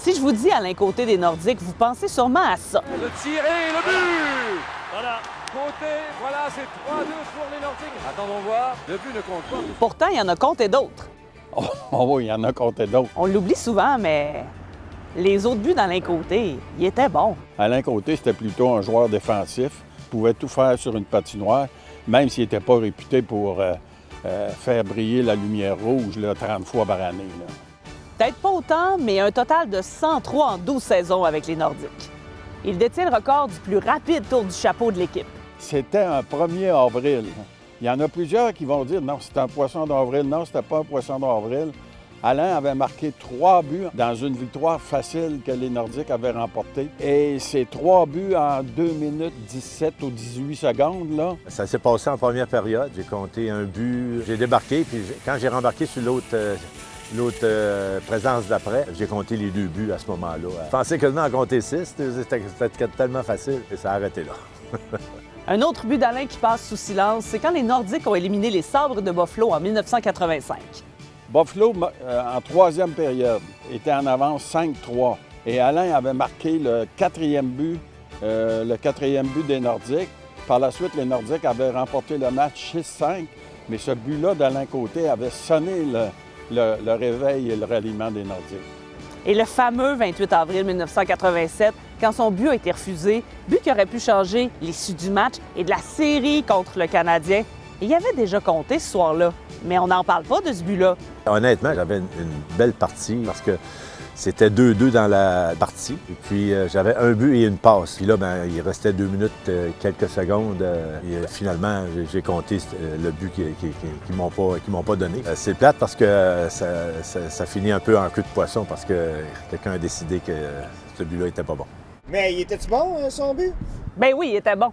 Si je vous dis Alain Côté des Nordiques, vous pensez sûrement à ça. Le tiré, le but! Voilà. Côté, voilà, c'est 3-2 pour les Nordiques. Attendons voir. Le but ne compte pas. Pourtant, il y en a compté d'autres. Oh oui, il y en a compté d'autres. On l'oublie souvent, mais les autres buts d'Alain Côté, ils étaient bons. Alain Côté, c'était plutôt un joueur défensif. Il pouvait tout faire sur une patinoire, même s'il n'était pas réputé pour faire briller la lumière rouge là, 30 fois par année. Là. Peut-être pas autant, mais un total de 103 en 12 saisons avec les Nordiques. Il détient le record du plus rapide tour du chapeau de l'équipe. C'était un 1er avril. Il y en a plusieurs qui vont dire « Non, c'était un poisson d'avril. » Non, c'était pas un poisson d'avril. Alain avait marqué 3 buts dans une victoire facile que les Nordiques avaient remportée. Et ces 3 buts en 2 minutes 17 ou 18 secondes, là. Ça s'est passé en première période. J'ai compté un but. J'ai débarqué, puis quand j'ai rembarqué sur l'autre présence d'après, j'ai compté les 2 buts à ce moment-là. Je pensais quasiment à compter 6. C'était tellement facile et ça a arrêté là. Un autre but d'Alain qui passe sous silence, c'est quand les Nordiques ont éliminé les Sabres de Buffalo en 1985. Buffalo, en 3e période, était en avance 5-3. Et Alain avait marqué le 4e but des Nordiques. Par la suite, les Nordiques avaient remporté le match 6-5. Mais ce but-là d'Alain Côté avait sonné le réveil et le ralliement des Nordiques. Et le fameux 28 avril 1987, quand son but a été refusé, but qui aurait pu changer l'issue du match et de la série contre le Canadien. Et il avait déjà compté ce soir-là, mais on n'en parle pas de ce but-là. Honnêtement, j'avais une belle partie parce que c'était 2-2 dans la partie. Et puis, j'avais un but et une passe. Puis là, il restait 2 minutes, quelques secondes. Et finalement, j'ai compté le but qu'ils m'ont pas donné. C'est plate parce que ça finit un peu en queue de poisson parce que quelqu'un a décidé que ce but-là était pas bon. Mais il était-tu bon, son but? Ben oui, il était bon.